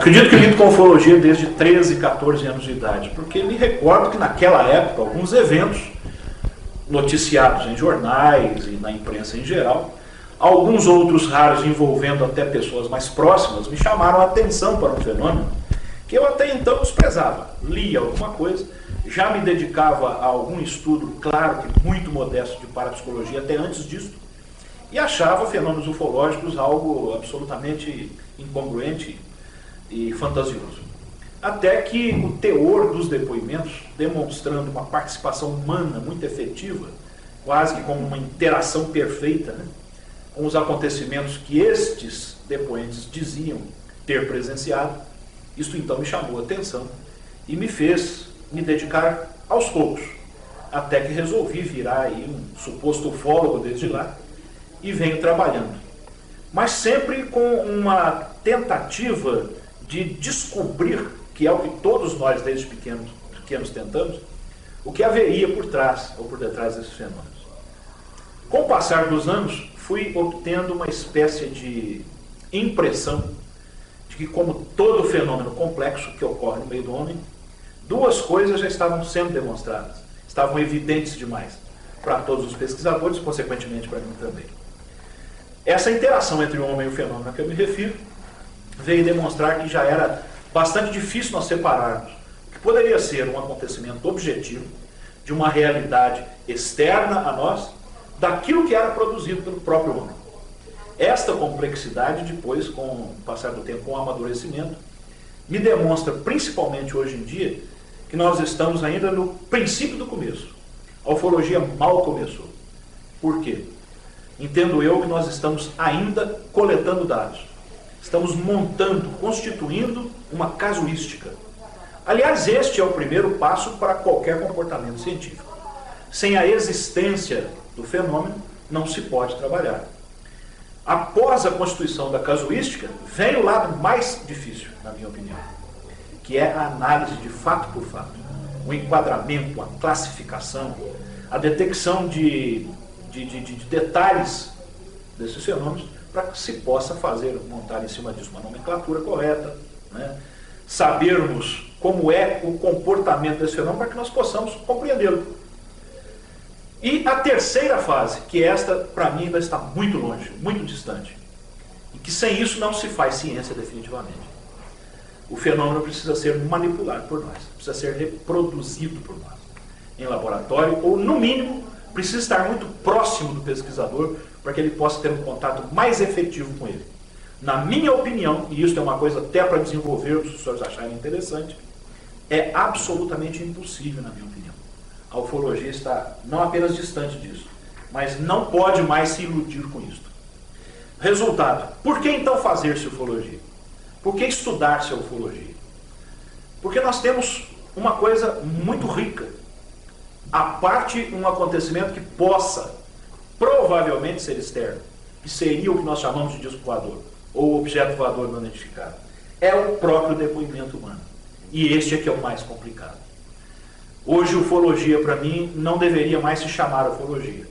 Acredito que lido com ufologia desde 13, 14 anos de idade, porque me recordo que naquela época alguns eventos noticiados em jornais e na imprensa em geral, alguns outros raros envolvendo até pessoas mais próximas, me chamaram a atenção para um fenômeno que eu até então desprezava. Lia alguma coisa, já me dedicava a algum estudo, claro que muito modesto, de parapsicologia até antes disso, e achava fenômenos ufológicos algo absolutamente incongruente e fantasioso. Até que o teor dos depoimentos, demonstrando uma participação humana muito efetiva, quase que como uma interação perfeita, né, com os acontecimentos que estes depoentes diziam ter presenciado, isto então me chamou a atenção e me fez me dedicar aos poucos, até que resolvi virar aí um suposto ufólogo desde lá e venho trabalhando. Mas sempre com uma tentativa de descobrir, que é o que todos nós desde pequenos tentamos, o que haveria por trás ou por detrás desses fenômenos. Com o passar dos anos, fui obtendo uma espécie de impressão de que, como todo fenômeno complexo que ocorre no meio do homem, duas coisas já estavam sendo demonstradas, estavam evidentes demais para todos os pesquisadores, consequentemente para mim também. Essa interação entre o homem e o fenômeno a que eu me refiro veio demonstrar que já era bastante difícil nós separarmos o que poderia ser um acontecimento objetivo de uma realidade externa a nós daquilo que era produzido pelo próprio homem. Esta complexidade, depois, com o passar do tempo, com o amadurecimento, me demonstra, principalmente hoje em dia, que nós estamos ainda no princípio do começo. A ufologia mal começou. Por quê? Entendo eu que nós estamos ainda coletando dados. Estamos montando, constituindo uma casuística. Aliás, este é o primeiro passo para qualquer comportamento científico. Sem a existência do fenômeno, não se pode trabalhar. Após a constituição da casuística, vem o lado mais difícil, na minha opinião, que é a análise de fato por fato. O enquadramento, a classificação, a detecção de detalhes desses fenômenos, para que se possa montar em cima disso uma nomenclatura correta, né? Sabermos como é o comportamento desse fenômeno para que nós possamos compreendê-lo. E a terceira fase, que esta, para mim, ainda está muito longe, muito distante, e que sem isso não se faz ciência definitivamente. O fenômeno precisa ser manipulado por nós, precisa ser reproduzido por nós, em laboratório, ou, no mínimo, precisa estar muito próximo do pesquisador para que ele possa ter um contato mais efetivo com ele. Na minha opinião, e isso é uma coisa até para desenvolver, se os senhores acharem interessante, é absolutamente impossível, na minha opinião. A ufologia está não apenas distante disso, mas não pode mais se iludir com isso. Resultado, por que então fazer-se ufologia? Por que estudar-se a ufologia? Porque nós temos uma coisa muito rica, a parte um acontecimento que possa provavelmente ser externo, que seria o que nós chamamos de disco voador, ou objeto voador não identificado. É o próprio depoimento humano. E este é que é o mais complicado. Hoje, ufologia, para mim, não deveria mais se chamar ufologia.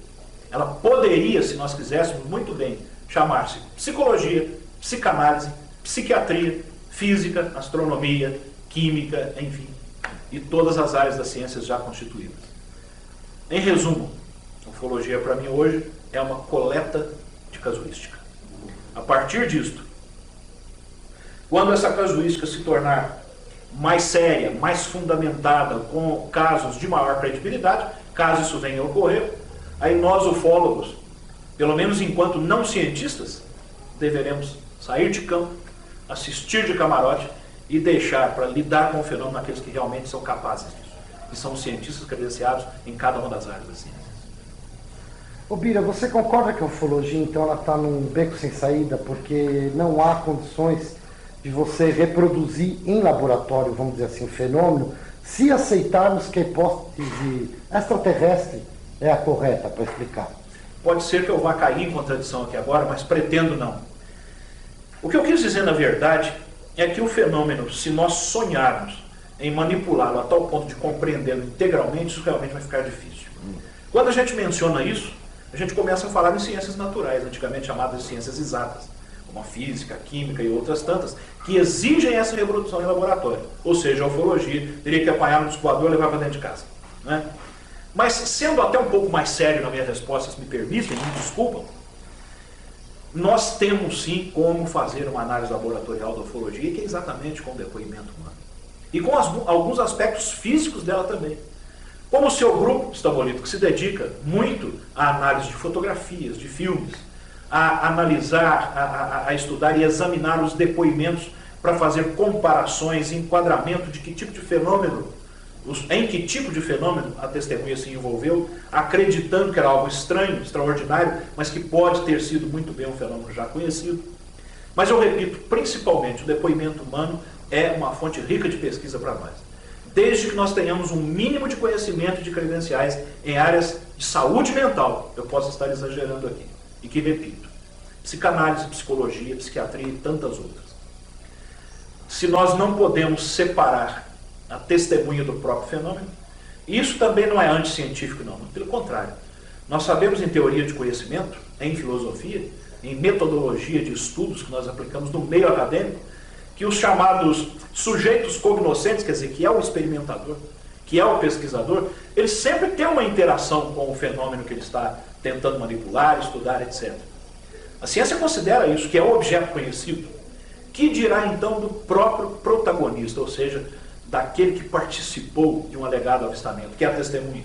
Ela poderia, se nós quiséssemos muito bem, chamar-se psicologia, psicanálise, psiquiatria, física, astronomia, química, enfim, e todas as áreas das ciências já constituídas. Em resumo, a ufologia para mim hoje é uma coleta de casuística. A partir disto, quando essa casuística se tornar mais séria, mais fundamentada, com casos de maior credibilidade, caso isso venha a ocorrer, aí nós ufólogos, pelo menos enquanto não cientistas, deveremos sair de campo, assistir de camarote e deixar para lidar com o fenômeno aqueles que realmente são capazes disso, que são cientistas credenciados em cada uma das áreas da ciência. Ô Bira, você concorda que a ufologia, então, ela está num beco sem saída, porque não há condições de você reproduzir em laboratório, vamos dizer assim, o fenômeno, se aceitarmos que a hipótese extraterrestre é a correta para explicar? Pode ser que eu vá cair em contradição aqui agora, mas pretendo não. O que eu quis dizer, na verdade, é que o fenômeno, se nós sonharmos em manipulá-lo a tal ponto de compreendê-lo integralmente, isso realmente vai ficar difícil. Quando a gente menciona isso, a gente começa a falar em ciências naturais, antigamente chamadas de ciências exatas, como como a física, a química e outras tantas, que exigem essa reprodução em laboratório. Ou seja, a ufologia teria que apanhar no discoador e levar para dentro de casa. Né? Mas, sendo até um pouco mais sério na minha resposta, se me permitem, me desculpam, nós temos sim como fazer uma análise laboratorial da ufologia, que é exatamente com o depoimento humano. E com alguns aspectos físicos dela também. Como o seu grupo, Stabolito, que se dedica muito à análise de fotografias, de filmes, a analisar, a estudar e examinar os depoimentos para fazer comparações e enquadramento de que tipo de fenômeno, em que tipo de fenômeno a testemunha se envolveu, acreditando que era algo estranho, extraordinário, mas que pode ter sido muito bem um fenômeno já conhecido. Mas eu repito, principalmente o depoimento humano é uma fonte rica de pesquisa para nós. Desde que nós tenhamos um mínimo de conhecimento de credenciais em áreas de saúde mental, eu posso estar exagerando aqui, e que repito, psicanálise, psicologia, psiquiatria e tantas outras. Se nós não podemos separar a testemunha do próprio fenômeno, isso também não é anticientífico não, pelo contrário. Nós sabemos em teoria de conhecimento, em filosofia, em metodologia de estudos que nós aplicamos no meio acadêmico, que os chamados sujeitos cognoscentes, quer dizer, que é o experimentador, que é o pesquisador, ele sempre tem uma interação com o fenômeno que ele está tentando manipular, estudar, etc. A ciência considera isso, que é o objeto conhecido. Que dirá então do próprio protagonista, ou seja, daquele que participou de um alegado avistamento, que é a testemunha,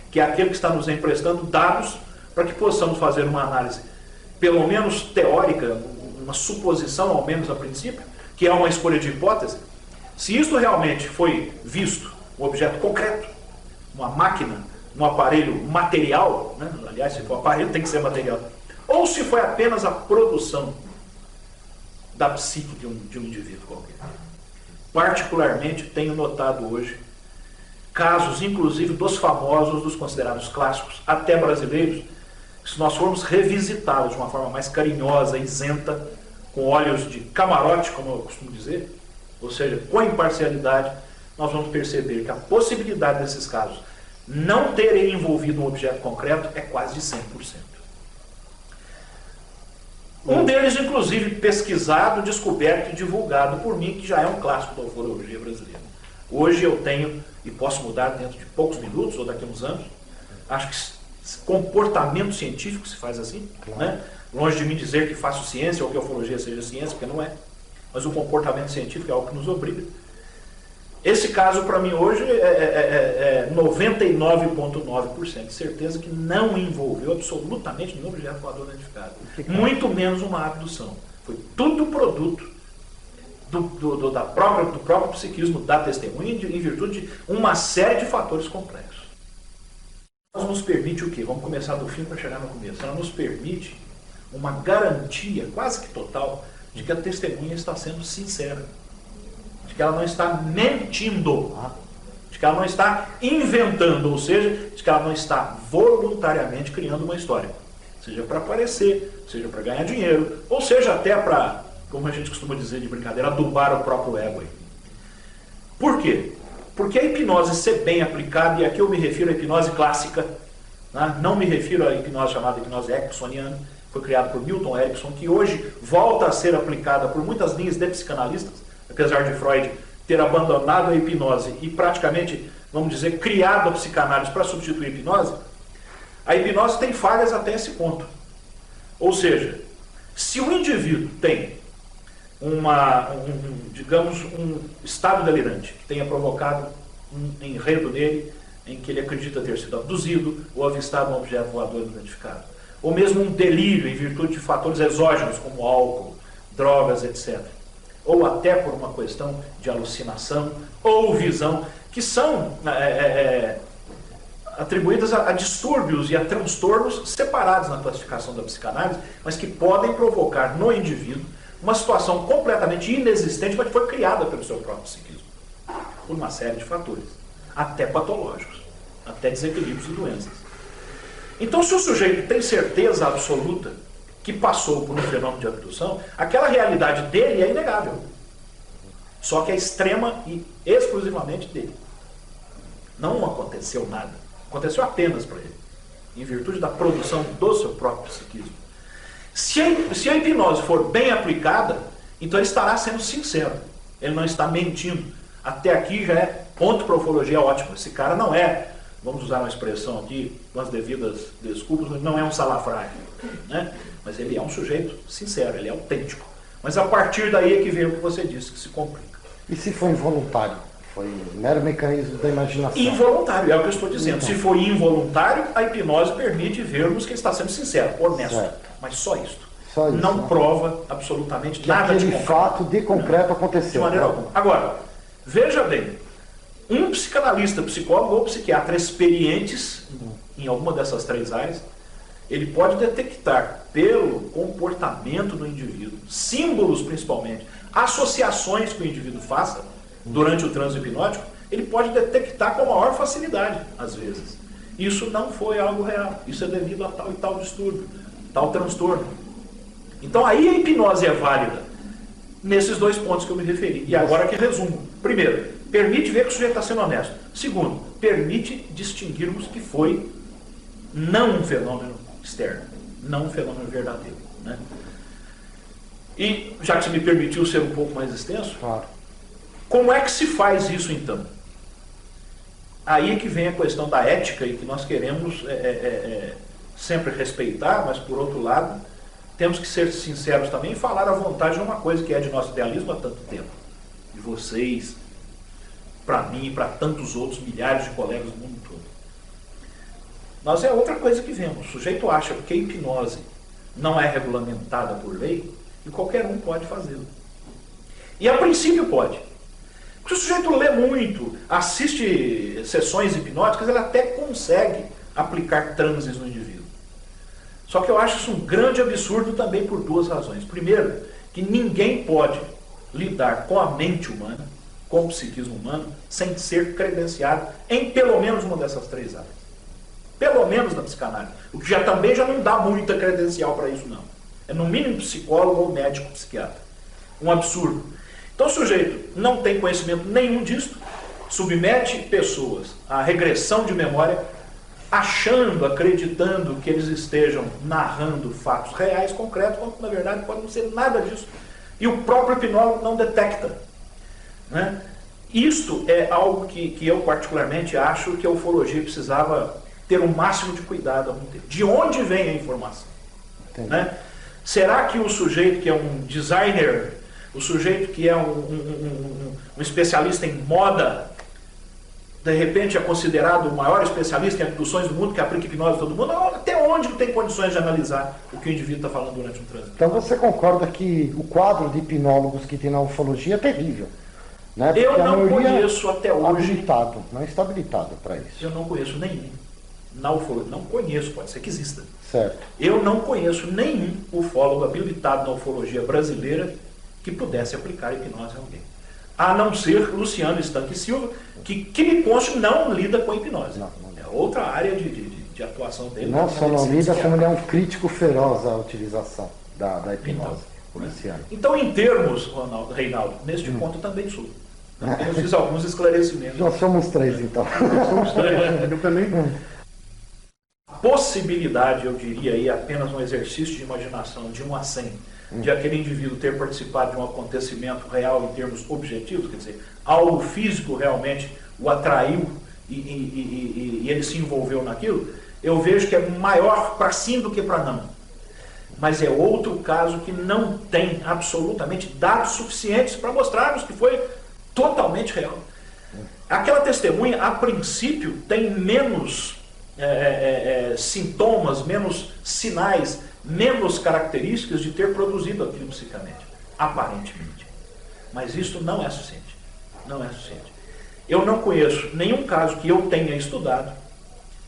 que é aquele que está nos emprestando dados para que possamos fazer uma análise, pelo menos teórica, uma suposição, ao menos a princípio, que é uma escolha de hipótese. Se isto realmente foi visto, um objeto concreto, uma máquina, um aparelho material, né? Aliás, se for aparelho tem que ser material, ou se foi apenas a produção da psique de um indivíduo qualquer. Particularmente tenho notado hoje casos, inclusive dos famosos, dos considerados clássicos, até brasileiros, que se nós formos revisitá-los de uma forma mais carinhosa, isenta, com olhos de camarote, como eu costumo dizer, ou seja, com imparcialidade, nós vamos perceber que a possibilidade desses casos não terem envolvido um objeto concreto é quase de 100%. Um deles, inclusive, pesquisado, descoberto e divulgado por mim, que já é um clássico da ufologia brasileira. Hoje eu tenho, e posso mudar dentro de poucos minutos, ou daqui a uns anos, acho que comportamento científico se faz assim, claro, né? Longe de mim dizer que faço ciência ou que a ufologia seja ciência, porque não é. Mas o comportamento científico é algo que nos obriga. Esse caso, para mim, hoje, é 99,9% de certeza que não envolveu absolutamente nenhum objeto voador identificado. Muito menos uma abdução. Foi tudo produto do próprio psiquismo da testemunha, em virtude de uma série de fatores complexos. Ela nos permite o quê? Vamos começar do fim para chegar no começo. Ela nos permite uma garantia quase que total de que a testemunha está sendo sincera, de que ela não está mentindo, de que ela não está inventando, ou seja, de que ela não está voluntariamente criando uma história, seja para aparecer, seja para ganhar dinheiro, ou seja até para, como a gente costuma dizer de brincadeira, adubar o próprio ego. Por quê? Porque a hipnose ser bem aplicada, e aqui eu me refiro à hipnose clássica, né? Não me refiro à hipnose chamada hipnose ericksoniana, foi criada por Milton Erickson, que hoje volta a ser aplicada por muitas linhas de psicanalistas, apesar de Freud ter abandonado a hipnose e praticamente, vamos dizer, criado a psicanálise para substituir a hipnose. A hipnose tem falhas até esse ponto. Ou seja, se o indivíduo tem digamos, um estado delirante que tenha provocado um enredo nele em que ele acredita ter sido abduzido ou avistado um objeto voador não identificado, ou mesmo um delírio em virtude de fatores exógenos como álcool, drogas, etc. Ou até por uma questão de alucinação ou visão, que são atribuídas a distúrbios e a transtornos separados na classificação da psicanálise, mas que podem provocar no indivíduo uma situação completamente inexistente, mas que foi criada pelo seu próprio psiquismo, por uma série de fatores, até patológicos, até desequilíbrios e doenças. Então, se o sujeito tem certeza absoluta que passou por um fenômeno de abdução, aquela realidade dele é inegável. Só que é extrema e exclusivamente dele. Não aconteceu nada. Aconteceu apenas para ele, em virtude da produção do seu próprio psiquismo. Se a hipnose for bem aplicada, então ele estará sendo sincero. Ele não está mentindo. Até aqui já é ponto para a ufologia ótimo. Esse cara não é, vamos usar uma expressão aqui, com as devidas desculpas, mas não é um salafrário, né? Mas ele é um sujeito sincero, ele é autêntico. Mas a partir daí é que vem o que você disse, que se complica. E se for involuntário? Foi mero mecanismo da imaginação. Involuntário, é o que eu estou dizendo. Então. Se for involuntário, a hipnose permite vermos que ele está sendo sincero, honesto. Certo. Mas só isso. Só isso, não né? prova absolutamente Que nada de aquele concreto. fato de concreto aconteceu. De maneira né? alguma. Agora, veja bem, um psicanalista, psicólogo ou psiquiatra experientes em alguma dessas três áreas, ele pode detectar pelo comportamento do indivíduo, símbolos principalmente, associações que o indivíduo faça durante o transe hipnótico, ele pode detectar com maior facilidade, às vezes. Isso não foi algo real, isso é devido a tal e tal distúrbio, tal transtorno. Então aí a hipnose é válida nesses dois pontos que eu me referi. E agora que resumo. Primeiro, permite ver que o sujeito está sendo honesto. Segundo, permite distinguirmos que foi não um fenômeno externo, não um fenômeno verdadeiro, né? E, já que você me permitiu ser um pouco mais extenso, Claro. como é que se faz isso então? Aí é que vem a questão da ética e que nós queremos sempre respeitar, mas por outro lado, temos que ser sinceros também e falar à vontade de uma coisa que é de nosso idealismo há tanto tempo. De vocês, para mim e para tantos outros milhares de colegas do mundo todo. Nós é outra coisa que vemos. O sujeito acha que a hipnose não é regulamentada por lei e qualquer um pode fazê-lo. E a princípio pode. Porque se o sujeito lê muito, assiste sessões hipnóticas, ele até consegue aplicar transes no indivíduo. Só que eu acho isso um grande absurdo também por duas razões. Primeiro, que ninguém pode lidar com a mente humana, com o psiquismo humano, sem ser credenciado em pelo menos uma dessas três áreas. Pelo menos na psicanálise. O que também já não dá muita credencial para isso, não. É no mínimo psicólogo ou médico psiquiatra. Um absurdo. Então o sujeito não tem conhecimento nenhum disso, submete pessoas à regressão de memória, achando, acreditando que eles estejam narrando fatos reais, concretos, quando na verdade pode não ser nada disso. E o próprio hipnólogo não detecta, né? Isto é algo que eu particularmente acho que a ufologia precisava ter o máximo de cuidado. De onde vem a informação? Né? Será que o sujeito que é um designer, o sujeito que é um especialista em moda, de repente é considerado o maior especialista em abduções do mundo, que aplica hipnose a todo mundo? Até onde tem condições de analisar o que o indivíduo está falando durante um trânsito? Então você concorda que o quadro de hipnólogos que tem na ufologia é terrível? Né? Porque Eu a não maioria conheço até hoje. habilitado, não está habilitado para isso. Eu não conheço nenhum na ufologia. Não conheço, pode ser que exista. Certo. Eu não conheço nenhum ufólogo habilitado na ufologia brasileira que pudesse aplicar hipnose a alguém. A não ser Luciano Estanque Silva, que me conste não lida com hipnose. Não. É outra área de atuação dele. Não só não lida, como ele é um crítico feroz à utilização da hipnose. Luciano. Então, em termos, Reinaldo, neste ponto eu também sou. Eu fiz alguns esclarecimentos. Nós somos três, então. Somos três. Eu também. A possibilidade, eu diria, aí apenas um exercício de imaginação de 1 a 100, de aquele indivíduo ter participado de um acontecimento real em termos objetivos, quer dizer, algo físico realmente o atraiu e ele se envolveu naquilo, eu vejo que é maior para sim do que para não. Mas é outro caso que não tem absolutamente dados suficientes para mostrarmos que foi totalmente real. Aquela testemunha, a princípio, tem menos sintomas, menos sinais, menos características de ter produzido aquilo psicamente, aparentemente. Mas isso não é suficiente. Não é suficiente. Eu não conheço nenhum caso que eu tenha estudado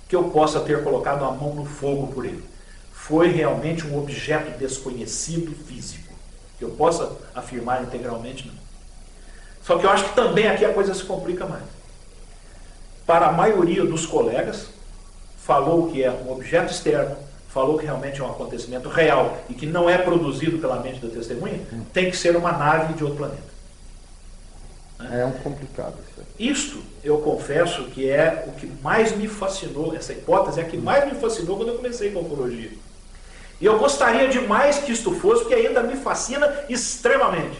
que eu possa ter colocado a mão no fogo por ele. Foi realmente um objeto desconhecido físico. Que eu possa afirmar integralmente, não. Só que eu acho que também aqui a coisa se complica mais. Para a maioria dos colegas, falou que é um objeto externo, falou que realmente é um acontecimento real e que não é produzido pela mente da testemunha, tem que ser uma nave de outro planeta. É um complicado isso aí. Isto, eu confesso que é o que mais me fascinou, essa hipótese é a que mais me fascinou quando eu comecei com a ufologia. E eu gostaria demais que isto fosse, porque ainda me fascina extremamente.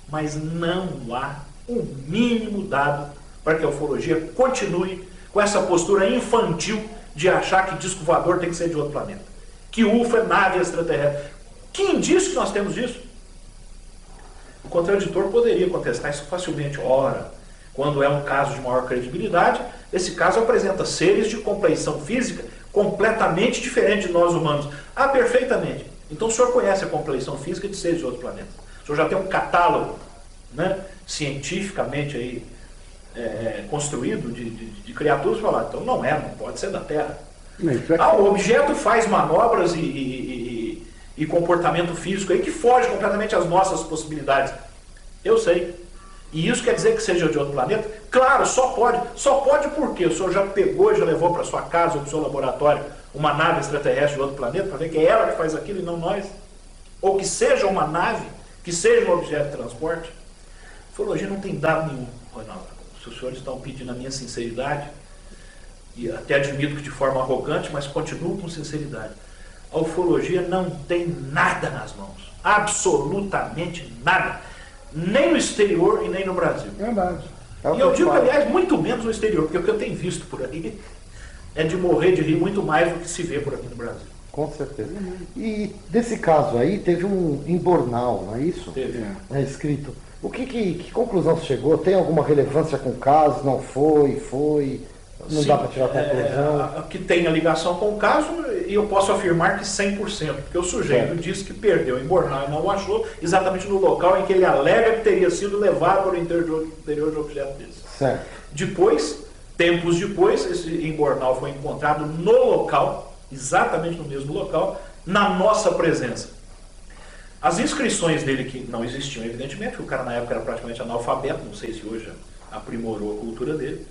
Mas não há o mínimo dado para que a ufologia continue com essa postura infantil de achar que disco voador tem que ser de outro planeta. Que UFO é nave extraterrestre. Que indício que nós temos disso? O contraditor poderia contestar isso facilmente. Ora, quando é um caso de maior credibilidade, esse caso apresenta seres de compleição física completamente diferente de nós humanos. Ah, perfeitamente. Então o senhor conhece a compleição física de seres de outro planeta. O senhor já tem um catálogo, né, cientificamente aí, construído de criaturas para falar. Então não pode ser da Terra. O objeto faz manobras e comportamento físico aí que foge completamente às nossas possibilidades. Eu sei. E isso quer dizer que seja de outro planeta? Claro, só pode. Só pode porque o senhor já pegou e já levou para sua casa ou para o seu laboratório uma nave extraterrestre de outro planeta para ver que é ela que faz aquilo e não nós? Ou que seja uma nave, que seja um objeto de transporte? A ufologia não tem dado nenhum, Ronaldo. Se os senhores estão pedindo a minha sinceridade, e até admito que de forma arrogante, mas continuo com sinceridade. A ufologia não tem nada nas mãos. Absolutamente nada. Nem no exterior e nem no Brasil. Verdade. E eu digo, aliás, muito menos no exterior, porque o que eu tenho visto por aí é de morrer de rir muito mais do que se vê por aqui no Brasil. Com certeza. E desse caso aí, teve um em Bornal, não é isso? Teve. É escrito. Que conclusão você chegou? Tem alguma relevância com o caso? Não foi? Foi? Não Sim, dá para tirar conclusão? Que tem a ligação com o caso, e eu posso afirmar que 100%, porque o sujeito disse que perdeu em Bornal e não o achou exatamente no local em que ele alega que teria sido levado para o interior de objeto desse. Certo. Depois, tempos depois, esse em Bornal foi encontrado no local, exatamente no mesmo local, na nossa presença. As inscrições dele, que não existiam, evidentemente, porque o cara na época era praticamente analfabeto, não sei se hoje aprimorou a cultura dele,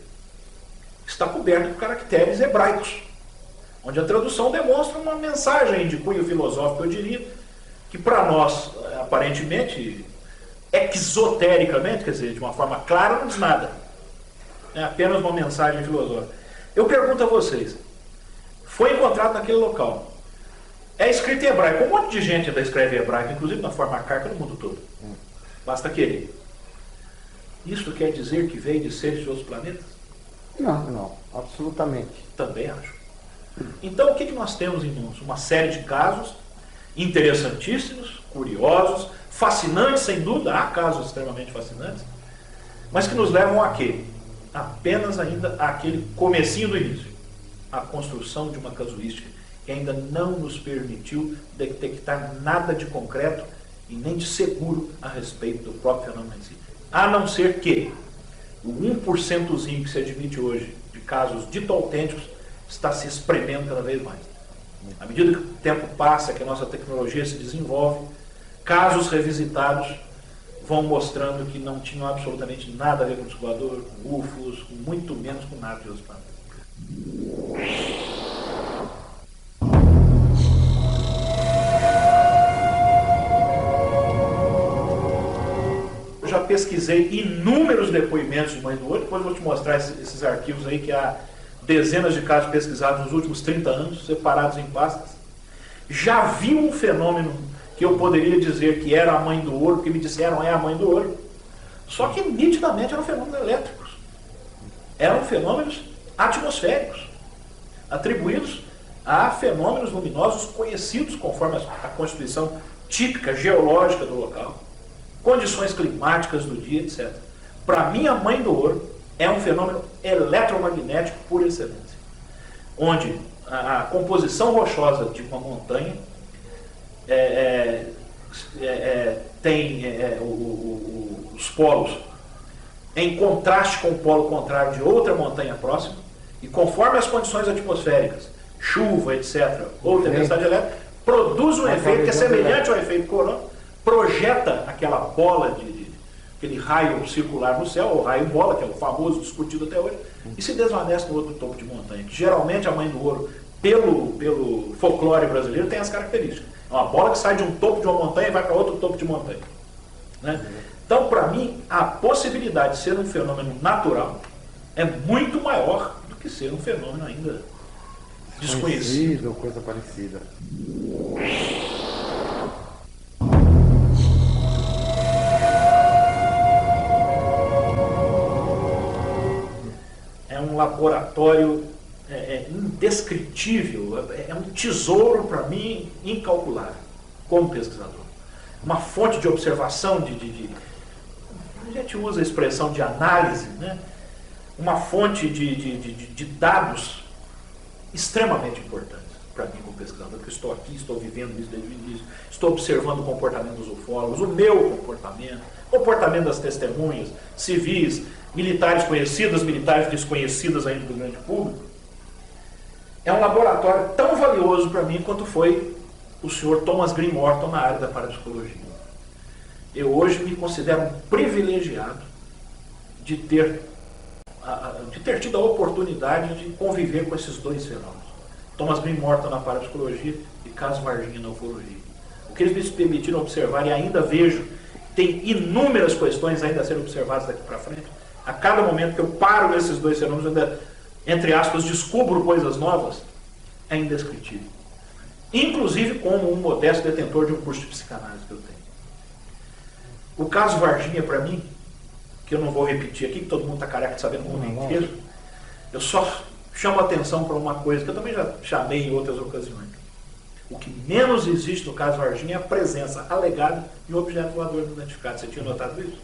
está coberto por caracteres hebraicos, onde a tradução demonstra uma mensagem de cunho filosófico, eu diria, que para nós, aparentemente, exotericamente, quer dizer, de uma forma clara, não diz nada. É apenas uma mensagem filosófica. Eu pergunto a vocês, foi encontrado naquele local, é escrito em hebraico, um monte de gente ainda escreve em hebraico, inclusive na forma arcaica no mundo todo. Basta querer. Isso quer dizer que veio de seres de outros planetas? Não, absolutamente. Também acho. Então o que nós temos em mãos? Uma série de casos interessantíssimos, curiosos, fascinantes sem dúvida, há casos extremamente fascinantes, mas que nos levam a quê? Apenas ainda àquele comecinho do início, a construção de uma casuística que ainda não nos permitiu detectar nada de concreto e nem de seguro a respeito do próprio fenômeno em si. A não ser que o 1%zinho que se admite hoje de casos dito autênticos está se espremendo cada vez mais. À medida que o tempo passa, que a nossa tecnologia se desenvolve, casos revisitados vão mostrando que não tinham absolutamente nada a ver com o disco voador, com UFOs, com muito menos com nada de outros planetas. Eu já pesquisei inúmeros depoimentos de Mãe do Olho, depois eu vou te mostrar esses arquivos aí, que há dezenas de casos pesquisados nos últimos 30 anos, separados em pastas. Já vi um fenômeno que eu poderia dizer que era a Mãe do Ouro, porque me disseram é a Mãe do Ouro, só que nitidamente eram fenômenos elétricos. Eram fenômenos atmosféricos, atribuídos a fenômenos luminosos conhecidos conforme a constituição típica geológica do local, condições climáticas do dia, etc. Para mim, a Mãe do Ouro é um fenômeno eletromagnético por excelência, onde a composição rochosa de uma montanha tem os polos em contraste com o polo contrário de outra montanha próxima, e conforme as condições atmosféricas, chuva, etc., ou tempestade elétrica, produz um efeito que é semelhante ao efeito corona, projeta aquela bola aquele raio circular no céu, ou raio bola, que é o famoso discutido até hoje, e se desvanece no outro topo de montanha, que geralmente a Mãe do Ouro, pelo folclore brasileiro, tem as características. É uma bola que sai de um topo de uma montanha e vai para outro topo de montanha. Né? Então, para mim, a possibilidade de ser um fenômeno natural é muito maior do que ser um fenômeno ainda desconhecido. Ou coisa parecida. É um laboratório indescritível, é um tesouro para mim incalculável, como pesquisador. Uma fonte de observação, a gente usa a expressão de análise, né? Uma fonte de dados extremamente importantes para mim como pesquisador, porque estou aqui, estou vivendo isso desde o início, estou observando o comportamento dos ufólogos, o meu comportamento, o comportamento das testemunhas, civis, militares conhecidas, militares desconhecidas ainda do grande público. É um laboratório tão valioso para mim quanto foi o senhor Thomas Green Morton na área da parapsicologia. Eu hoje me considero um privilegiado de ter tido a oportunidade de conviver com esses dois fenômenos. Thomas Green Morton na parapsicologia e Caso Varginha na ufologia. O que eles me permitiram observar, e ainda vejo, tem inúmeras questões ainda a serem observadas daqui para frente. A cada momento que eu paro nesses dois fenômenos, ainda, entre aspas, descubro coisas novas, é indescritível. Inclusive como um modesto detentor de um curso de psicanálise que eu tenho. O caso Varginha, para mim, que eu não vou repetir aqui, que todo mundo está careca de saber no mundo inteiro, eu só chamo a atenção para uma coisa que eu também já chamei em outras ocasiões. O que menos existe no caso Varginha é a presença alegada de um objeto voador não identificado. Você tinha notado isso?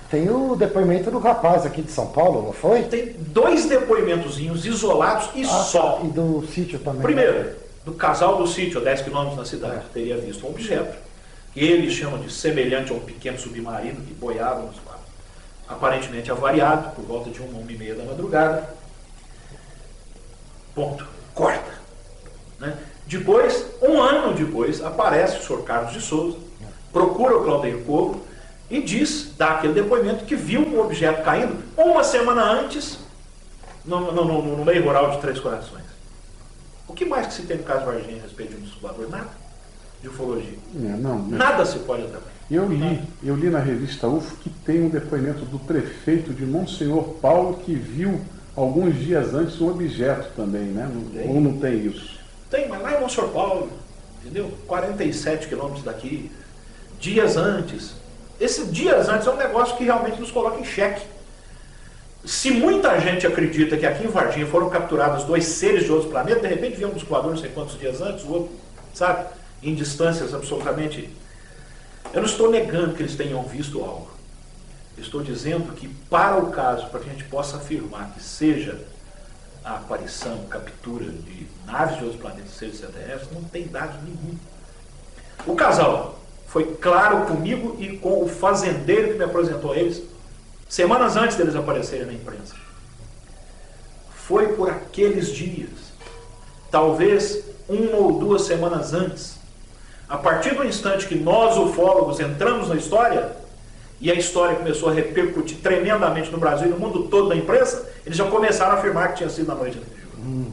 Tem o depoimento do rapaz aqui de São Paulo, não foi? Tem dois depoimentozinhos isolados e só. E do sítio também. Primeiro, do casal do sítio, a 10 quilômetros da cidade, teria visto um objeto que eles chamam de semelhante a um pequeno submarino que boiava nos mares, aparentemente avariado, por volta de 1h30 da madrugada. Ponto. Corta. Né? Depois, um ano depois, aparece o senhor Carlos de Souza, procura o Claudeiro Covo e dá aquele depoimento que viu um objeto caindo uma semana antes no meio rural de Três Corações. O que mais que se tem no caso Varginha a respeito de um voador? Nada. De ufologia. Nada se pode atrapalhar. Eu li na revista UFO que tem um depoimento do prefeito de Monsenhor Paulo que viu alguns dias antes um objeto também, né? Ou não tem isso? Tem, mas lá em Monsenhor Paulo, entendeu? 47 quilômetros daqui, dias antes. Esse dias antes é um negócio que realmente nos coloca em xeque. Se muita gente acredita que aqui em Varginha foram capturados dois seres de outros planetas, de repente viam um dos voadores não sei quantos dias antes, o outro, sabe, em distâncias absolutamente... Eu não estou negando que eles tenham visto algo. Estou dizendo que para o caso, para que a gente possa afirmar que seja a aparição, captura de naves de outros planetas, seres extraterrestres, não tem dado nenhum. O casal foi claro comigo e com o fazendeiro que me apresentou a eles, semanas antes deles aparecerem na imprensa. Foi por aqueles dias, talvez 1 ou 2 semanas antes, a partir do instante que nós, ufólogos, entramos na história, e a história começou a repercutir tremendamente no Brasil e no mundo todo na imprensa, eles já começaram a afirmar que tinha sido na noite anterior.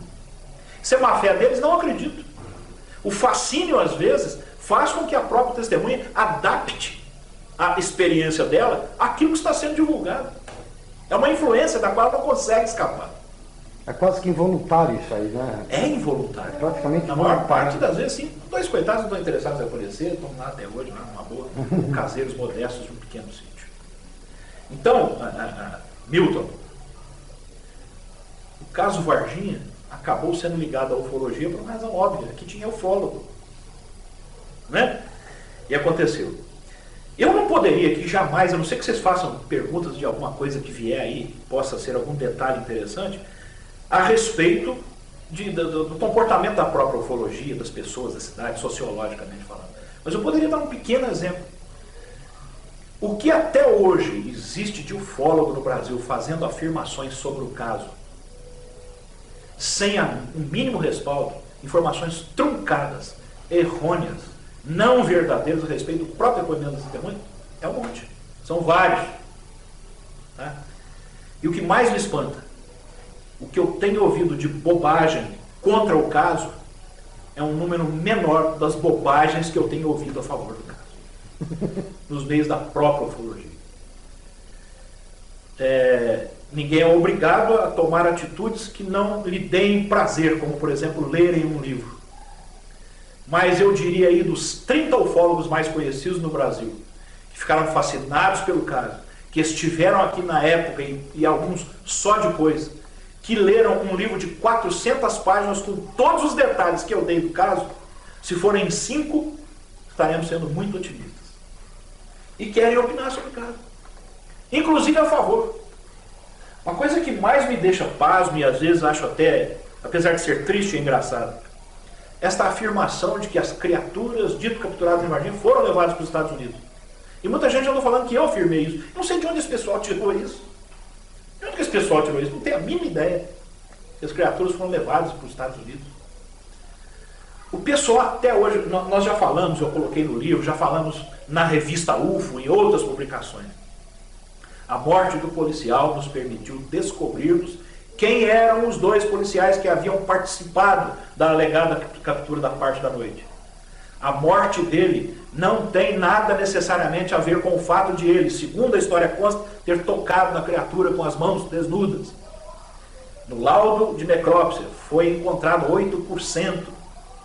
Isso é má fé deles? Não acredito. O fascínio, às vezes, faz com que a própria testemunha adapte a experiência dela àquilo que está sendo divulgado. É uma influência da qual ela não consegue escapar. É quase que involuntário isso aí, né? É involuntário. Praticamente na maior parte das vezes, sim. Dois coitados não estão interessados em aparecer, estão lá até hoje, lá numa boa, caseiros modestos de um pequeno sítio. Então, Milton, o caso Varginha acabou sendo ligado à ufologia por uma razão óbvia, que tinha ufólogo. Né? E aconteceu. Eu não poderia aqui jamais, a não ser que vocês façam perguntas de alguma coisa que vier aí, possa ser algum detalhe interessante, a respeito do comportamento da própria ufologia, das pessoas da cidade, sociologicamente falando. Mas eu poderia dar um pequeno exemplo. O que até hoje existe de ufólogo no Brasil fazendo afirmações sobre o caso, sem um mínimo respaldo, informações truncadas, errôneas, não verdadeiras a respeito do próprio depoimento das testemunhas, é um monte. São vários. Tá? E o que mais me espanta, o que eu tenho ouvido de bobagem contra o caso, é um número menor das bobagens que eu tenho ouvido a favor do caso. Nos meios da própria ufologia. Ninguém é obrigado a tomar atitudes que não lhe deem prazer, como, por exemplo, lerem um livro. Mas eu diria aí, dos 30 ufólogos mais conhecidos no Brasil, que ficaram fascinados pelo caso, que estiveram aqui na época e alguns só depois, que leram um livro de 400 páginas com todos os detalhes que eu dei do caso, se forem 5, estaremos sendo muito otimistas. E querem opinar sobre o caso. Inclusive a favor. Uma coisa que mais me deixa pasmo e às vezes acho até, apesar de ser triste e engraçado, esta afirmação de que as criaturas dito capturadas em Varginha foram levadas para os Estados Unidos. E muita gente andou falando que eu afirmei isso. Não sei de onde esse pessoal tirou isso. De onde que esse pessoal tirou isso? Não tenho a mínima ideia que as criaturas foram levadas para os Estados Unidos. O pessoal até hoje, nós já falamos, eu coloquei no livro, já falamos na revista UFO e outras publicações. A morte do policial nos permitiu descobrirmos quem eram os 2 policiais que haviam participado da alegada captura da parte da noite. A morte dele não tem nada necessariamente a ver com o fato de ele, segundo a história consta, ter tocado na criatura com as mãos desnudas. No laudo de necrópsia foi encontrado 8%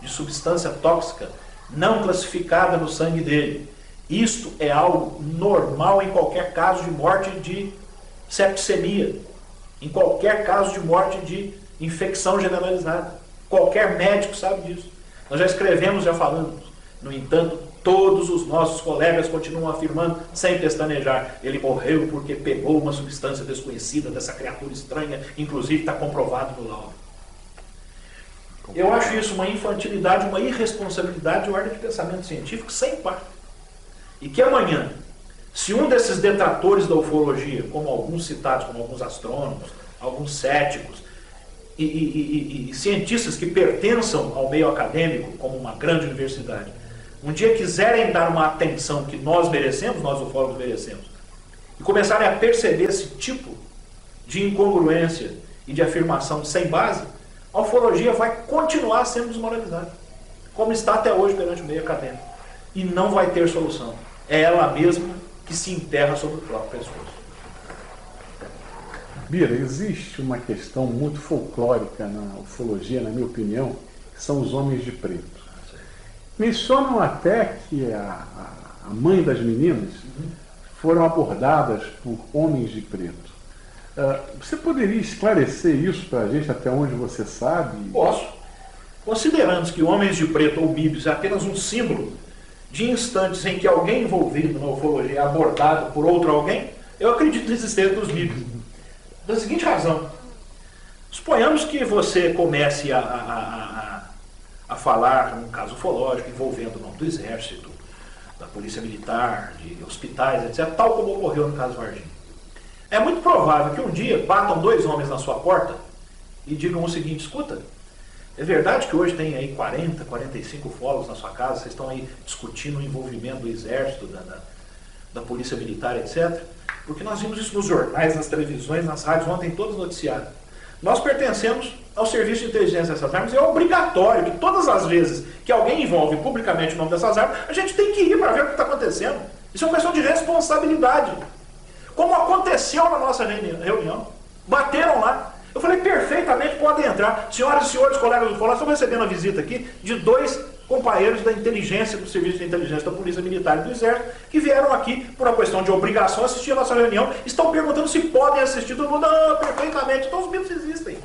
de substância tóxica não classificada no sangue dele. Isto é algo normal em qualquer caso de morte de septicemia, em qualquer caso de morte de infecção generalizada. Qualquer médico sabe disso. Nós já escrevemos, já falamos. No entanto, todos os nossos colegas continuam afirmando, sem pestanejar, ele morreu porque pegou uma substância desconhecida dessa criatura estranha, inclusive está comprovado no laudo. Eu acho isso uma infantilidade, uma irresponsabilidade de ordem de pensamento científico sem par. E que amanhã, se um desses detratores da ufologia, como alguns citados, como alguns astrônomos, alguns céticos e cientistas que pertençam ao meio acadêmico, como uma grande universidade, um dia quiserem dar uma atenção que nós merecemos, nós ufólogos merecemos, e começarem a perceber esse tipo de incongruência e de afirmação sem base, a ufologia vai continuar sendo desmoralizada, como está até hoje perante o meio acadêmico. E não vai ter solução. É ela mesma que se enterra sobre o próprio pescoço. Bira, existe uma questão muito folclórica na ufologia, na minha opinião, que são os homens de preto. Mencionam até que a mãe das meninas foram abordadas por homens de preto. Você poderia esclarecer isso para a gente, até onde você sabe? Posso. Considerando que homens de preto ou míbios é apenas um símbolo de instantes em que alguém envolvido na ufologia é abordado por outro alguém, eu acredito na existência dos míbios. Da seguinte razão. Suponhamos que você comece a falar num caso ufológico envolvendo o nome do Exército, da Polícia Militar, de hospitais, etc., tal como ocorreu no caso Varginha. É muito provável que um dia batam 2 homens na sua porta e digam o seguinte: escuta, é verdade que hoje tem aí 40, 45 ufólogos na sua casa, vocês estão aí discutindo o envolvimento do Exército, da Polícia Militar, etc., porque nós vimos isso nos jornais, nas televisões, nas rádios, ontem todos noticiados. Nós pertencemos ao Serviço de Inteligência dessas armas e é obrigatório que todas as vezes que alguém envolve publicamente o nome dessas armas, a gente tem que ir para ver o que está acontecendo. Isso é uma questão de responsabilidade. Como aconteceu na nossa reunião. Bateram lá. Eu falei, perfeitamente, podem entrar. Senhoras e senhores, colegas do fórum, estão recebendo a visita aqui de 2 companheiros da inteligência, do Serviço de Inteligência da Polícia Militar e do Exército, que vieram aqui por uma questão de obrigação assistir a nossa reunião, estão perguntando se podem assistir. Todo mundo, não, perfeitamente, então os mitos existem.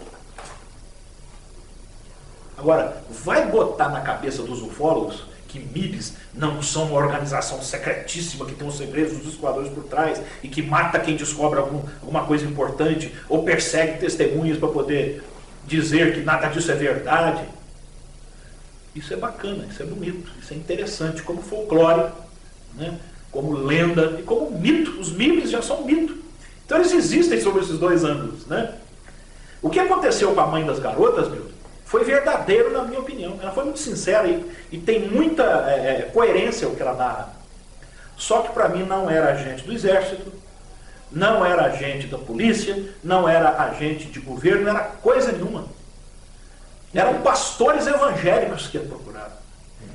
Agora, vai botar na cabeça dos ufólogos que MIBs não são uma organização secretíssima que tem os segredos dos esquadrões por trás e que mata quem descobre alguma coisa importante ou persegue testemunhas para poder dizer que nada disso é verdade? Isso é bacana, isso é bonito, isso é interessante, como folclore, né? Como lenda e como mito. Os MIBs já são mito. Então eles existem sobre esses 2 ângulos, né? O que aconteceu com a mãe das garotas, Milton, foi verdadeiro na minha opinião. Ela foi muito sincera e tem muita coerência o que ela narra. Só que para mim não era agente do Exército, não era agente da polícia, não era agente de governo, não era coisa nenhuma. Eram pastores evangélicos que a procuraram.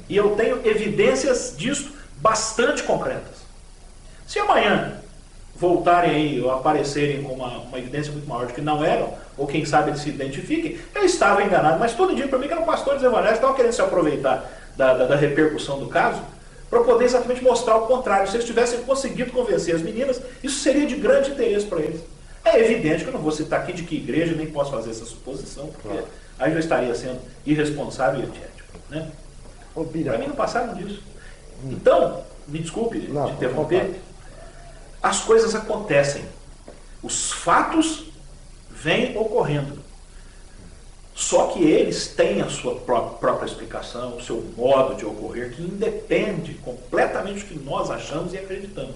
E eu tenho evidências disso bastante concretas. Se amanhã voltarem aí, ou aparecerem com uma evidência muito maior de que não eram, ou quem sabe eles se identifiquem, eu estava enganado. Mas todo dia para mim que eram pastores evangélicos estavam querendo se aproveitar da repercussão do caso, para poder exatamente mostrar o contrário. Se eles tivessem conseguido convencer as meninas, isso seria de grande interesse para eles. É evidente que eu não vou citar aqui de que igreja, nem posso fazer essa suposição, porque aí já estaria sendo irresponsável e antiético. Né? Para mim não passaram disso. Então, me desculpe de interromper, as coisas acontecem. Os fatos vêm ocorrendo. Só que eles têm a sua própria explicação, o seu modo de ocorrer, que independe completamente do que nós achamos e acreditamos.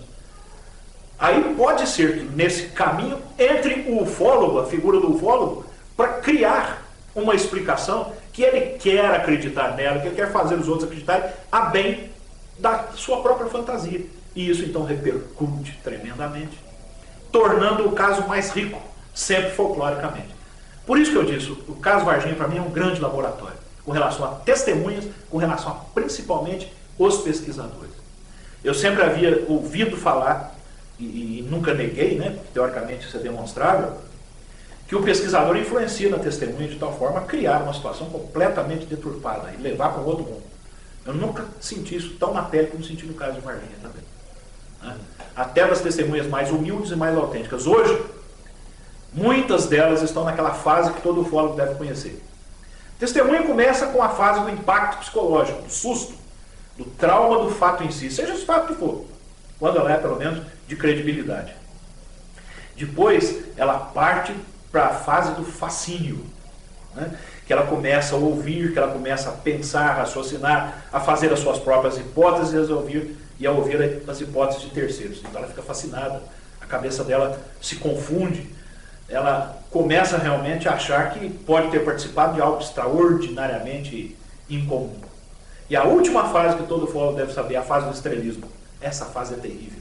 Aí pode ser que nesse caminho entre o ufólogo, a figura do ufólogo, para criar uma explicação que ele quer acreditar nela, que ele quer fazer os outros acreditarem a bem da sua própria fantasia. E isso então repercute tremendamente, tornando o caso mais rico, sempre folcloricamente. Por isso que eu disse, o caso Varginha para mim é um grande laboratório, com relação a testemunhas, com relação a principalmente os pesquisadores. Eu sempre havia ouvido falar, e nunca neguei, né, porque teoricamente isso é demonstrável, que o pesquisador influencia na testemunha de tal forma a criar uma situação completamente deturpada e levar para um outro mundo. Eu nunca senti isso tão na pele como senti no caso de Varginha também. Né? Até das testemunhas mais humildes e mais autênticas. Hoje, muitas delas estão naquela fase que todo ufólogo deve conhecer. Testemunha começa com a fase do impacto psicológico, do susto, do trauma do fato em si, seja esse fato que for, quando ela é, pelo menos, de credibilidade. Depois, ela parte para a fase do fascínio, né? Que ela começa a ouvir, que ela começa a pensar, a raciocinar, a fazer as suas próprias hipóteses e a ouvir as hipóteses de terceiros. Então ela fica fascinada, a cabeça dela se confunde, ela começa realmente a achar que pode ter participado de algo extraordinariamente incomum. E a última fase que todo ufólogo deve saber é a fase do estrelismo. Essa fase é terrível.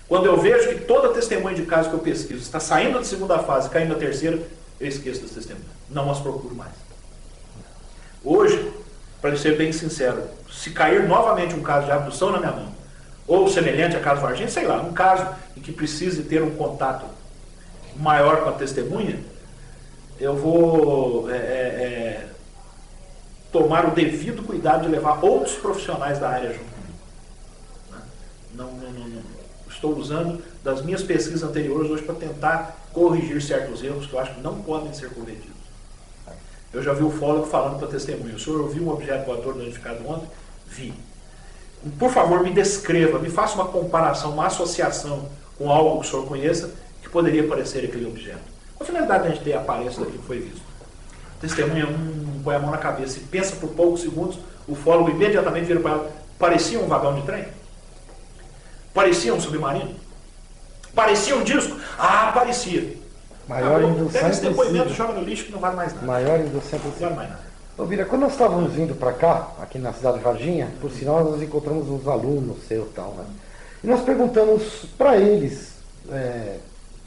Quando eu vejo que toda testemunha de caso que eu pesquiso está saindo da segunda fase, caindo na terceira, eu esqueço das testemunhas. Não as procuro mais. Hoje, para ser bem sincero, se cair novamente um caso de abdução na minha mão, ou semelhante a caso Varginha, sei lá, um caso em que precise ter um contato maior com a testemunha, eu vou tomar o devido cuidado de levar outros profissionais da área junto comigo. Não estou usando das minhas pesquisas anteriores hoje para tentar corrigir certos erros que eu acho que não podem ser cometidos. Eu já vi o ufólogo falando para a testemunha: o senhor ouviu um objeto voador identificado ontem? Vi. Por favor, me descreva, me faça uma comparação, uma associação com algo que o senhor conheça que poderia parecer aquele objeto. Com a finalidade de a gente ter a aparência daquilo que foi visto. A testemunha põe a mão na cabeça e pensa por poucos segundos, o ufólogo imediatamente vira para ela: parecia um vagão de trem? Parecia um submarino? Parecia um disco? Ah, parecia. Maior indução pega esse depoimento e possível. joga no lixo que não vale mais nada. Maior indução Não possível. vale mais nada. Ô, Bira, quando nós estávamos vindo para cá, aqui na cidade de Varginha, por sinal nós encontramos uns alunos seus e tal, né? E nós perguntamos para eles,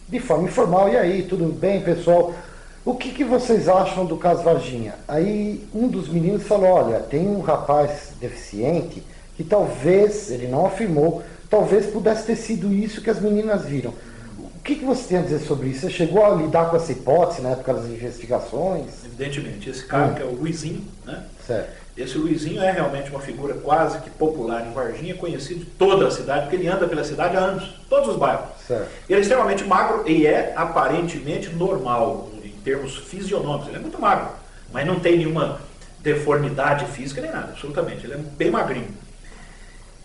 de forma informal: e aí, tudo bem, pessoal? O que vocês acham do caso Varginha? Aí um dos meninos falou: olha, tem um rapaz deficiente que talvez, ele não afirmou, talvez pudesse ter sido isso que as meninas viram. O que você tem a dizer sobre isso? Você chegou a lidar com essa hipótese na época das investigações? Evidentemente, esse cara que é o Luizinho, né? Certo. Esse Luizinho é realmente uma figura quase que popular em Varginha, conhecido de toda a cidade, porque ele anda pela cidade há anos, todos os bairros. Certo. Ele é extremamente magro e é aparentemente normal, em termos fisionômicos. Ele é muito magro, mas não tem nenhuma deformidade física nem nada, absolutamente. Ele é bem magrinho.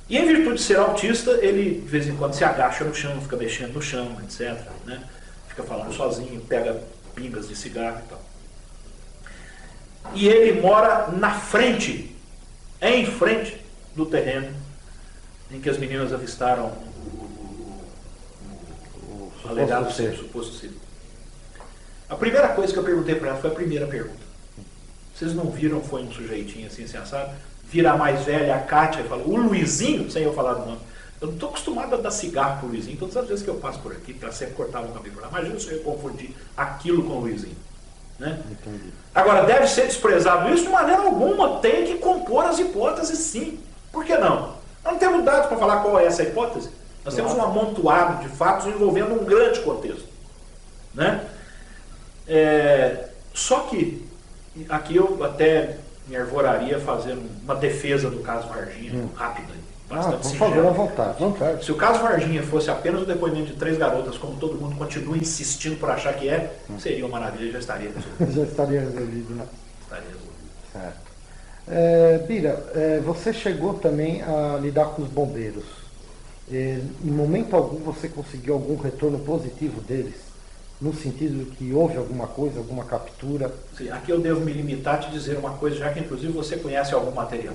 E em virtude de ser autista, ele de vez em quando se agacha no chão, fica mexendo no chão, etc. Né? Fica falando sozinho, pega pingas de cigarro e tal. E ele mora na frente, em frente do terreno em que as meninas avistaram o alegado ser, suposto ser. A primeira coisa que eu perguntei para ela foi a primeira pergunta. Vocês não viram, foi um sujeitinho assim, assado? Vira a mais velha, a Kátia, e fala: o Luizinho, sem eu falar do nome. Eu não estou acostumado a dar cigarro pro Luizinho, todas as vezes que eu passo por aqui, para sempre cortar o cabelo por lá. Imagina se eu confundir aquilo com o Luizinho. Né? Agora, deve ser desprezado isso? De maneira alguma, tem que compor as hipóteses, sim. Por que não? Nós não temos dados para falar qual é essa hipótese. Nós temos um amontoado de fatos envolvendo um grande contexto. Né? Só que, aqui eu até me arvoraria fazendo uma defesa do caso Varginha, rápida, bastante por favor, à vontade. Se o caso Varginha fosse apenas o depoimento de 3 garotas, como todo mundo continua insistindo por achar que seria uma maravilha, já estaria resolvido. Já estaria resolvido, né? Estaria resolvido. Certo. Bira, você chegou também a lidar com os bombeiros. Em momento algum você conseguiu algum retorno positivo deles? No sentido de que houve alguma coisa, alguma captura? Sim, aqui eu devo me limitar a te dizer uma coisa, já que inclusive você conhece algum material.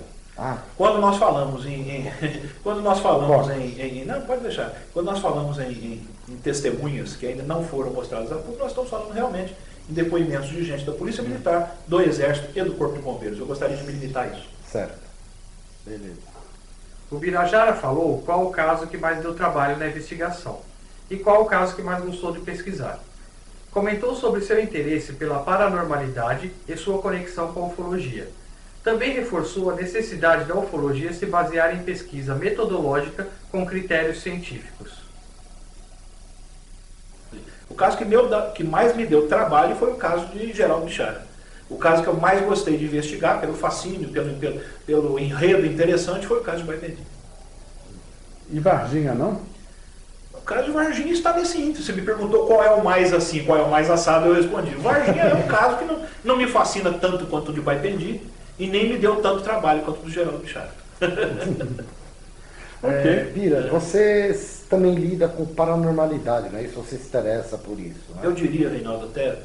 Quando nós falamos não, pode deixar. Quando nós falamos em testemunhas que ainda não foram mostradas a público, nós estamos falando realmente em depoimentos de gente da Polícia Militar, do Exército e do Corpo de Bombeiros. Eu gostaria de me limitar a isso. Certo. Beleza. O Birajara falou qual o caso que mais deu trabalho na investigação e qual o caso que mais gostou de pesquisar. Comentou sobre seu interesse pela paranormalidade e sua conexão com a ufologia. Também reforçou a necessidade da ufologia se basear em pesquisa metodológica com critérios científicos. O caso que mais me deu trabalho foi o caso de Geraldo Bichara. O caso que eu mais gostei de investigar, pelo fascínio, pelo enredo interessante, foi o caso de Baipendi. E Varginha, não? O caso de Varginha está nesse índice. Você me perguntou qual é o mais assim, qual é o mais assado, eu respondi. Varginha é um caso que não me fascina tanto quanto o de Baipendi e nem me deu tanto trabalho quanto o do Geraldo Bichara. Bira, você também lida com paranormalidade, não é isso? Você se interessa por isso, né? Eu diria, Reinaldo, até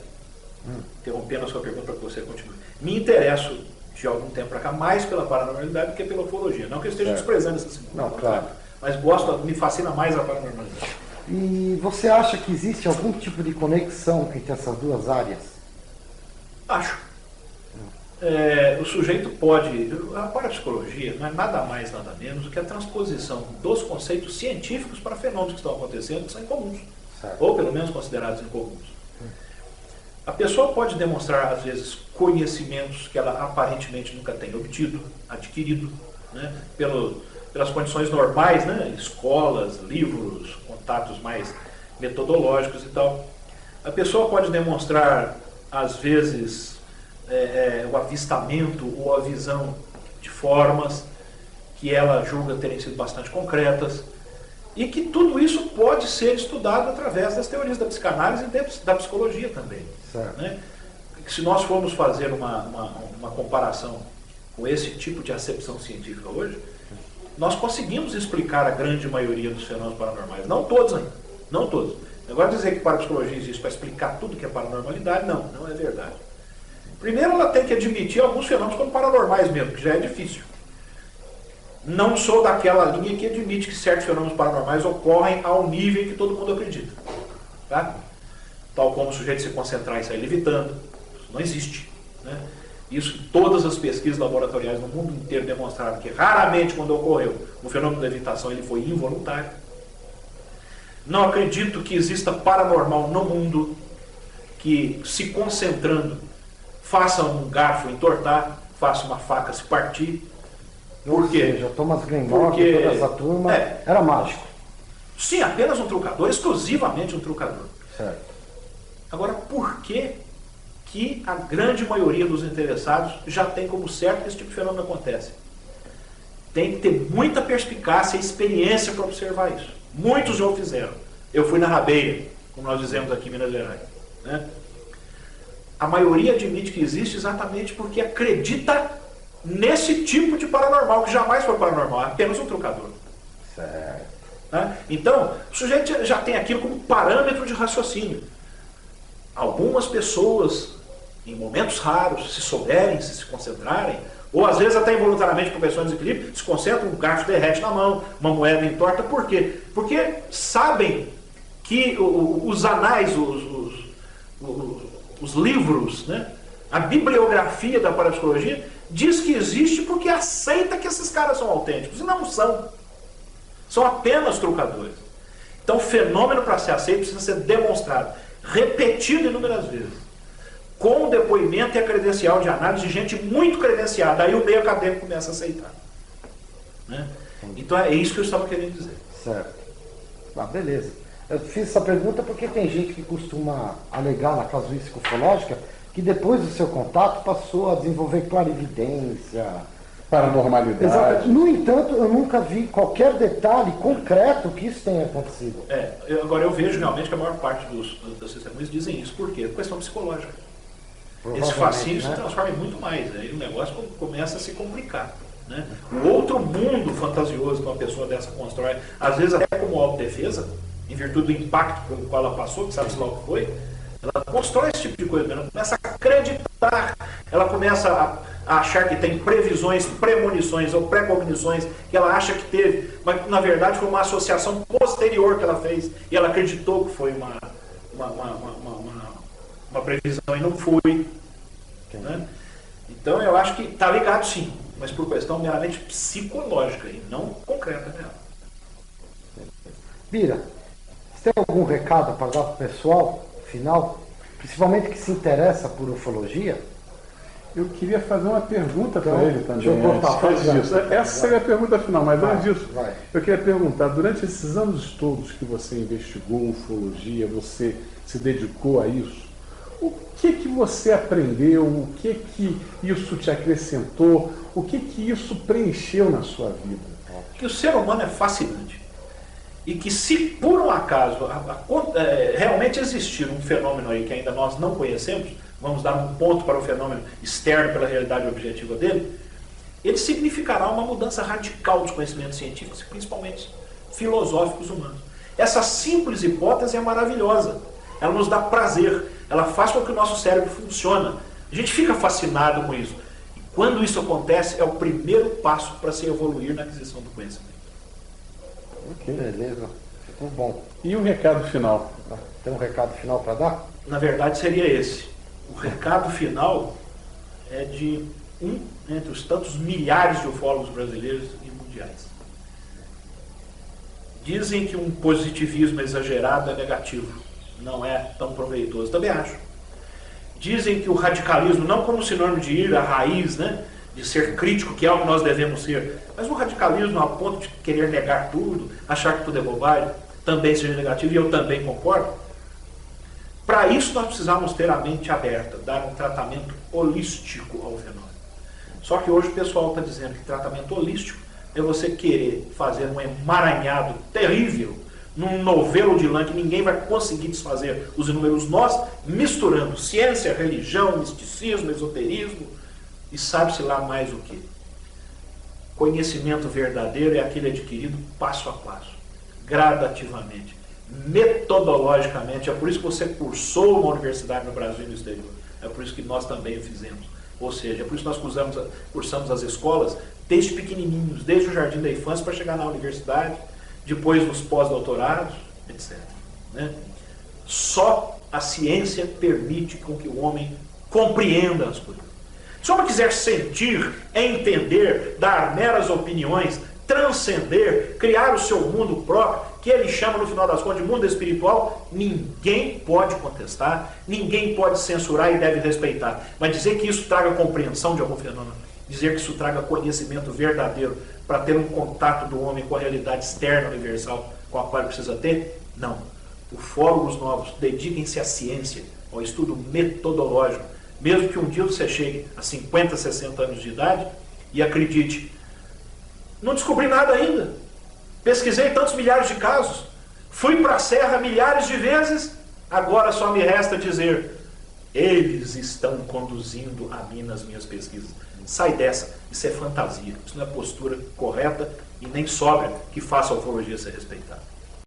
interrompendo a sua pergunta para que você continue. Me interesso de algum tempo para cá mais pela paranormalidade do que pela ufologia. Não que eu esteja desprezando essa segunda. Não, claro. Mas me fascina mais a paranormalidade. E você acha que existe algum tipo de conexão entre essas duas áreas? Acho. O sujeito pode... A parapsicologia não é nada mais, nada menos do que a transposição dos conceitos científicos para fenômenos que estão acontecendo que são incomuns. Certo. Ou pelo menos considerados incomuns. A pessoa pode demonstrar, às vezes, conhecimentos que ela aparentemente nunca tem obtido, adquirido, né, pelas condições normais, né, escolas, livros, contatos mais metodológicos e tal. A pessoa pode demonstrar, às vezes, o avistamento ou a visão de formas que ela julga terem sido bastante concretas, e que tudo isso pode ser estudado através das teorias da psicanálise e da psicologia também. Né? Se nós formos fazer uma comparação com esse tipo de acepção científica hoje, nós conseguimos explicar a grande maioria dos fenômenos paranormais. Não todos ainda, não todos. Agora dizer que parapsicologia existe para explicar tudo que é paranormalidade, não é verdade. Primeiro ela tem que admitir alguns fenômenos como paranormais mesmo, que já é difícil. Não sou daquela linha que admite que certos fenômenos paranormais ocorrem ao nível que todo mundo acredita. Tá? Tal como o sujeito se concentrar e sair levitando. Isso não existe. Né? Isso, todas as pesquisas laboratoriais no mundo inteiro demonstraram que raramente quando ocorreu o fenômeno da levitação ele foi involuntário. Não acredito que exista paranormal no mundo que, se concentrando, faça um garfo entortar, faça uma faca se partir. Por quê? Ou seja, Thomas Glenmore, toda essa turma, era mágico. Sim, apenas um trucador, exclusivamente um trucador. Certo. Agora, por que a grande maioria dos interessados já tem como certo que esse tipo de fenômeno acontece? Tem que ter muita perspicácia e experiência para observar isso. Muitos já o fizeram. Eu fui na rabeira, como nós dizemos aqui em Minas Gerais. Né? A maioria admite que existe exatamente porque acredita nesse tipo de paranormal, que jamais foi paranormal, é apenas um trucador. Certo. Né? Então, o sujeito já tem aquilo como parâmetro de raciocínio. Algumas pessoas, em momentos raros, se souberem, se concentrarem, ou às vezes até involuntariamente por questões de desequilíbrio, se concentram, um garfo derrete na mão, uma moeda entorta. Por quê? Porque sabem que os anais, os livros, né, a bibliografia da parapsicologia diz que existe porque aceita que esses caras são autênticos. E não são. São apenas trucadores. Então o fenômeno, para ser aceito, precisa ser demonstrado, repetido inúmeras vezes, com o depoimento e a credencial de análise de gente muito credenciada. Aí o meio acadêmico começa a aceitar. Né? Então é isso que eu estava querendo dizer. Certo. Ah, beleza. Eu fiz essa pergunta porque tem gente que costuma alegar na casuística ufológica que depois do seu contato passou a desenvolver clarividência, Paranormalidade. exato. No entanto, eu nunca vi qualquer detalhe concreto que isso tenha acontecido. Agora eu vejo realmente que a maior parte das testemunhas dizem isso. Por quê? Por questão psicológica. Esse fascínio se transforma em muito mais. Aí o negócio começa a se complicar. Né? O outro mundo fantasioso que uma pessoa dessa constrói, às vezes até como autodefesa, em virtude do impacto pelo qual ela passou, que sabe-se lá o que foi, ela constrói esse tipo de coisa, ela começa a acreditar, ela começa a achar que tem previsões, premonições ou precognições que ela acha que teve, mas que na verdade foi uma associação posterior que ela fez e ela acreditou que foi uma previsão e não foi. Né? Então eu acho que está ligado sim, mas por questão meramente psicológica e não concreta dela. Bira, você tem algum recado para dar para o pessoal, final, principalmente que se interessa por ufologia? Eu queria fazer uma pergunta Então, para ele também. deixa eu botar, Antes disso. Essa seria a pergunta final, mas antes disso, vai. eu queria perguntar, durante esses anos todos que você investigou ufologia, você se dedicou a isso, o que você aprendeu, o que isso te acrescentou, o que isso preencheu na sua vida? Que o ser humano é fascinante. E que se por um acaso realmente existir um fenômeno aí que ainda nós não conhecemos, vamos dar um ponto para o fenômeno externo pela realidade objetiva dele, ele significará uma mudança radical dos conhecimentos científicos, principalmente filosóficos humanos. Essa simples hipótese é maravilhosa. Ela nos dá prazer. Ela faz com que o nosso cérebro funcione. A gente fica fascinado com isso. E quando isso acontece, é o primeiro passo para se evoluir na aquisição do conhecimento. Ok, beleza. Ficou bom. E o recado final? Tem um recado final para dar? Na verdade, seria esse. O recado final é de entre os tantos milhares de ufólogos brasileiros e mundiais. Dizem que um positivismo exagerado é negativo, não é tão proveitoso. Também acho. Dizem que o radicalismo, não como sinônimo de ir à raiz, né, de ser crítico, que é o que nós devemos ser, mas o radicalismo a ponto de querer negar tudo, achar que tudo é bobagem, também seja negativo, e eu também concordo. Para isso nós precisamos ter a mente aberta, dar um tratamento holístico ao fenômeno. Só que hoje o pessoal está dizendo que tratamento holístico é você querer fazer um emaranhado terrível num novelo de lã que ninguém vai conseguir desfazer os inúmeros nós, misturando ciência, religião, misticismo, esoterismo e sabe-se lá mais o que. Conhecimento verdadeiro é aquele adquirido passo a passo, gradativamente, metodologicamente. É por isso que você cursou uma universidade no Brasil e no exterior. É por isso que nós também o fizemos. Ou seja, é por isso que nós cursamos as escolas desde pequenininhos, desde o jardim da infância para chegar na universidade, depois nos pós-doutorados, etc. Né? Só a ciência permite com que o homem compreenda as coisas. Se o homem quiser sentir, entender, dar meras opiniões, transcender, criar o seu mundo próprio, que ele chama no final das contas de mundo espiritual, ninguém pode contestar, ninguém pode censurar e deve respeitar. Mas dizer que isso traga compreensão de algum fenômeno, dizer que isso traga conhecimento verdadeiro para ter um contato do homem com a realidade externa universal com a qual ele precisa ter, não. Ufólogos novos, dediquem-se à ciência, ao estudo metodológico, mesmo que um dia você chegue a 50, 60 anos de idade e acredite, não descobri nada ainda. Pesquisei tantos milhares de casos. Fui para a serra milhares de vezes. Agora só me resta dizer, eles estão conduzindo a mim nas minhas pesquisas. Sai dessa. Isso é fantasia. Isso não é postura correta e nem sóbria que faça a ufologia ser respeitada.